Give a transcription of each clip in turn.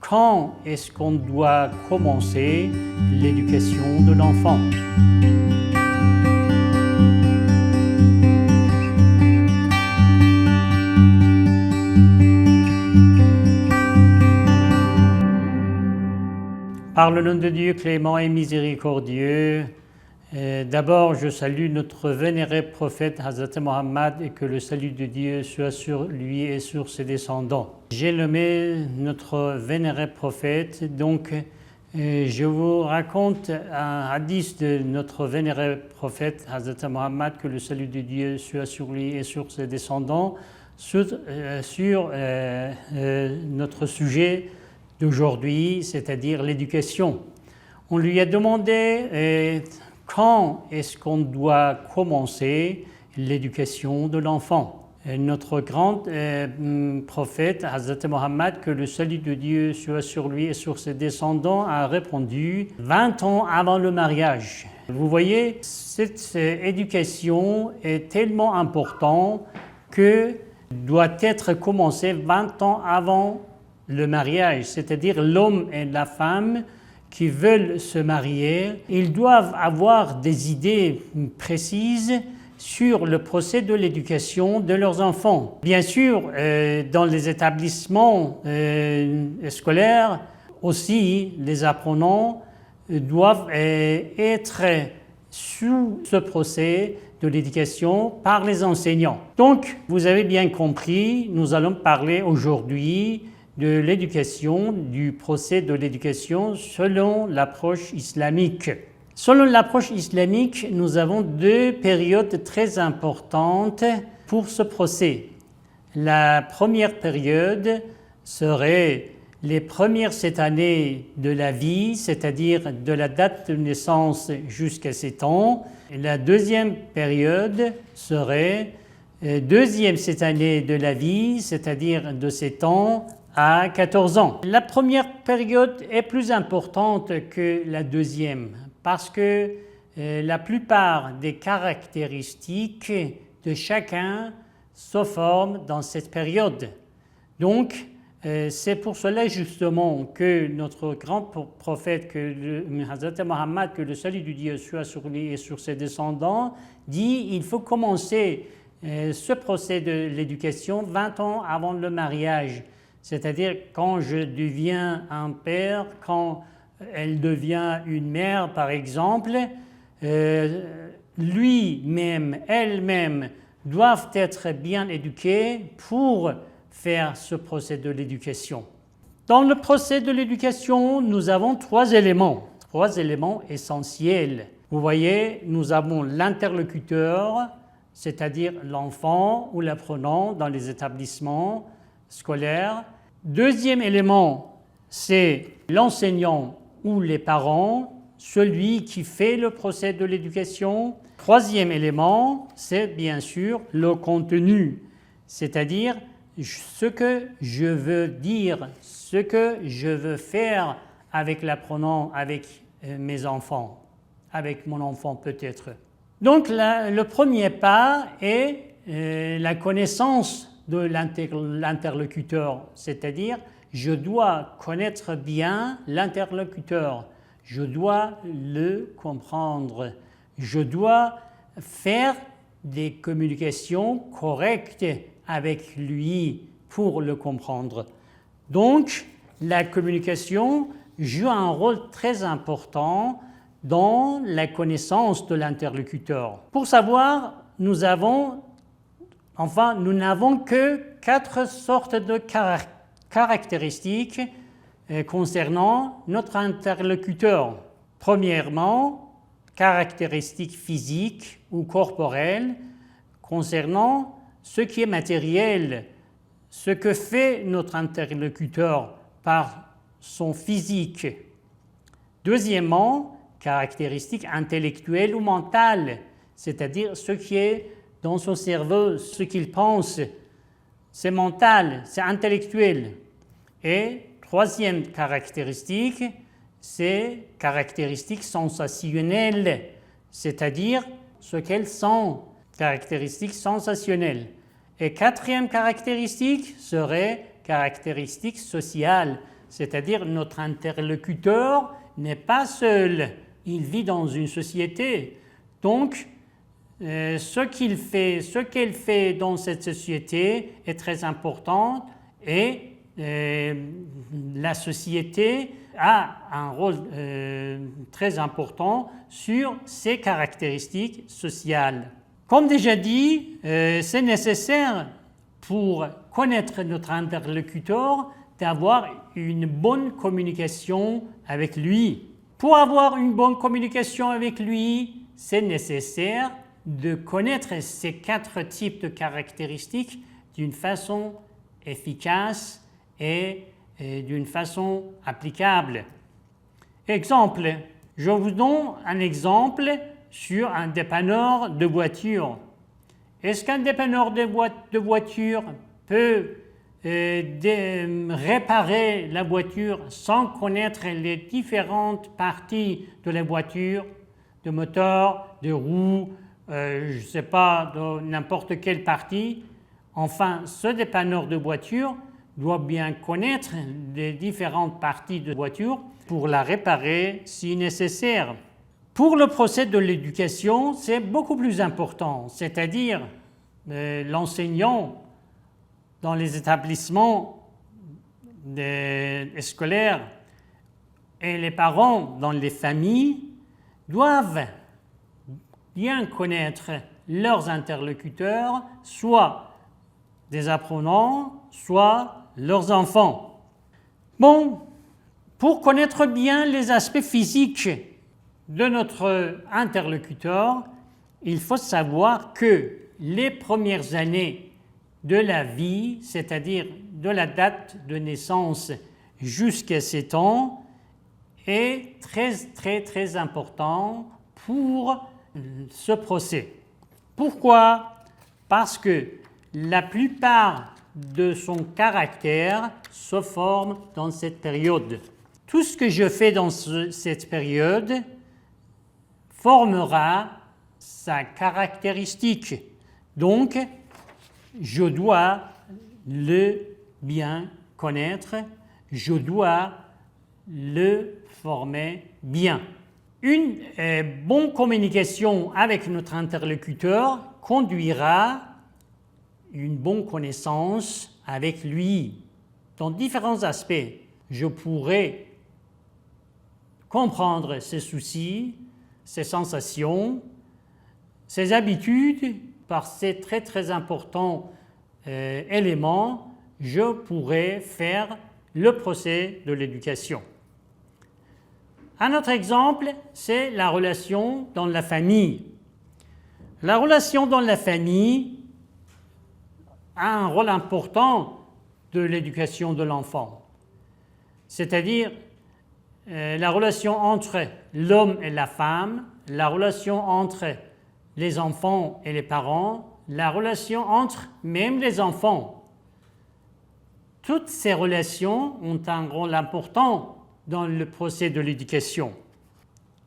Quand est-ce qu'on doit commencer l'éducation de l'enfant? Par le nom de Dieu clément et miséricordieux, d'abord je salue notre vénéré prophète Hazrat Mohammed et que le salut de Dieu soit sur lui et sur ses descendants. J'ai nommé notre vénéré prophète, donc je vous raconte un hadith de notre vénéré prophète Hazrat Mohammed, que le salut de Dieu soit sur lui et sur ses descendants, sur notre sujet d'aujourd'hui, c'est-à-dire l'éducation. On lui a demandé quand est-ce qu'on doit commencer l'éducation de l'enfant. Notre grand prophète, Hazrat Mohammed, que le salut de Dieu soit sur lui et sur ses descendants, a répondu 20 ans avant le mariage. Vous voyez, cette éducation est tellement importante que doit être commencée 20 ans avant le mariage, c'est-à-dire l'homme et la femme qui veulent se marier, ils doivent avoir des idées précises sur le procès de l'éducation de leurs enfants. Bien sûr, dans les établissements scolaires, aussi les apprenants doivent être sous ce procès de l'éducation par les enseignants. Donc, vous avez bien compris, nous allons parler aujourd'hui de l'éducation, du procès de l'éducation selon l'approche islamique. Selon l'approche islamique, nous avons deux périodes très importantes pour ce procès. La première période serait les premières 7 années de la vie, c'est-à-dire de la date de naissance jusqu'à 7 ans. Et la deuxième période serait deuxième 7 années de la vie, c'est-à-dire de 7 ans à 14 ans. La première période est plus importante que la deuxième parce que la plupart des caractéristiques de chacun se forment dans cette période. Donc, c'est pour cela justement que notre grand prophète, que Hazrat Mohammed, que le salut de Dieu soit sur lui et sur ses descendants, dit il faut commencer ce procès de l'éducation 20 ans avant le mariage. C'est-à-dire quand je deviens un père, quand elle devient une mère par exemple, lui-même, elle-même doivent être bien éduqués pour faire ce procès de l'éducation. Dans le procès de l'éducation, nous avons trois éléments essentiels. Vous voyez, nous avons l'interlocuteur, c'est-à-dire l'enfant ou l'apprenant dans les établissements scolaires. Deuxième élément, c'est l'enseignant ou les parents, celui qui fait le procès de l'éducation. Troisième élément, c'est bien sûr le contenu, c'est-à-dire ce que je veux dire, ce que je veux faire avec l'apprenant, avec mes enfants, avec mon enfant peut-être. Donc le premier pas est la connaissance de l'interlocuteur, c'est-à-dire je dois connaître bien l'interlocuteur, je dois le comprendre, je dois faire des communications correctes avec lui pour le comprendre. Donc, la communication joue un rôle très important dans la connaissance de l'interlocuteur. Pour savoir, nous n'avons que 4 sortes de caractéristiques concernant notre interlocuteur. Premièrement, caractéristiques physiques ou corporelles concernant ce qui est matériel, ce que fait notre interlocuteur par son physique. Deuxièmement, caractéristiques intellectuelles ou mentales, c'est-à-dire ce qui est dans son cerveau, ce qu'il pense, c'est mental, c'est intellectuel. Et troisième caractéristique, c'est caractéristiques sensationnelles, c'est-à-dire ce qu'elles sont, caractéristiques sensationnelles. Et quatrième caractéristique serait caractéristique sociale, c'est-à-dire notre interlocuteur n'est pas seul, il vit dans une société. Donc, ce qu'elle fait dans cette société est très important et la société a un rôle très important sur ses caractéristiques sociales. Comme déjà dit, c'est nécessaire pour connaître notre interlocuteur d'avoir une bonne communication avec lui. Pour avoir une bonne communication avec lui, c'est nécessaire de connaître ces 4 types de caractéristiques d'une façon efficace et d'une façon applicable. Exemple, je vous donne un exemple sur un dépanneur de voiture. Est-ce qu'un dépanneur de voiture peut réparer la voiture sans connaître les différentes parties de la voiture, de moteur, de roues, je ne sais pas, de n'importe quelle partie? Enfin, ce dépanneur de voiture doit bien connaître les différentes parties de la voiture pour la réparer si nécessaire. Pour le procès de l'éducation, c'est beaucoup plus important, c'est-à-dire l'enseignant dans les établissements scolaires et les parents dans les familles doivent bien connaître leurs interlocuteurs, soit des apprenants, soit leurs enfants. Bon, pour connaître bien les aspects physiques de notre interlocuteur, il faut savoir que les premières années de la vie, c'est-à-dire de la date de naissance jusqu'à 7 ans, est très important pour ce procès. Pourquoi? Parce que la plupart de son caractère se forme dans cette période. Tout ce que je fais dans cette période formera sa caractéristique. Donc, je dois le bien connaître, je dois le former bien. Une bonne communication avec notre interlocuteur conduira une bonne connaissance avec lui. Dans différents aspects, je pourrai comprendre ses soucis, ses sensations, ses habitudes. Par ces très importants éléments, je pourrai faire le procès de l'éducation. Un autre exemple, c'est la relation dans la famille. La relation dans la famille a un rôle important de l'éducation de l'enfant, c'est-à-dire la relation entre l'homme et la femme, la relation entre les enfants et les parents, la relation entre même les enfants. Toutes ces relations ont un rôle important dans le procès de l'éducation.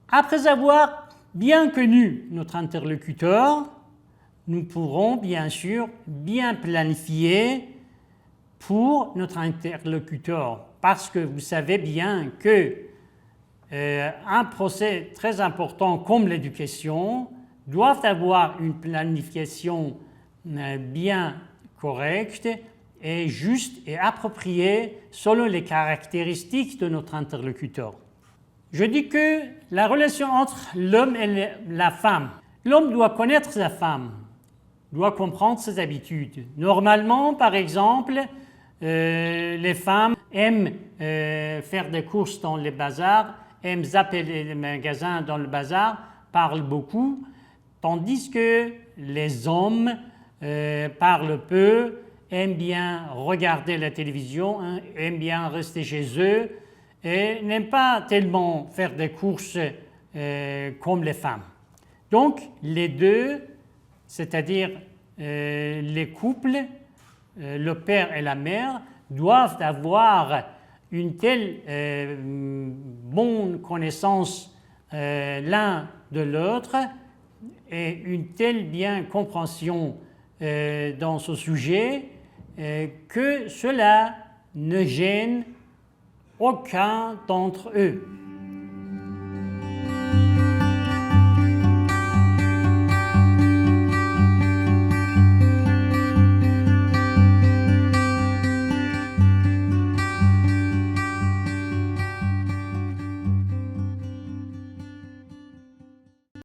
Après avoir bien connu notre interlocuteur, nous pourrons bien sûr bien planifier pour notre interlocuteur, parce que vous savez bien que un procès très important comme l'éducation doit avoir une planification bien correcte et juste et appropriée selon les caractéristiques de notre interlocuteur. Je dis que la relation entre l'homme et la femme, l'homme doit connaître sa femme, doit comprendre ses habitudes. Normalement, par exemple, les femmes aiment faire des courses dans les bazars, aiment zapper les magasins dans le bazar, parlent beaucoup, tandis que les hommes parlent peu, aiment bien regarder la télévision, aiment bien rester chez eux et n'aiment pas tellement faire des courses comme les femmes. Donc, les deux, c'est-à-dire les couples, le père et la mère, doivent avoir une telle bonne connaissance l'un de l'autre et une telle bien compréhension dans ce sujet que cela ne gêne aucun d'entre eux.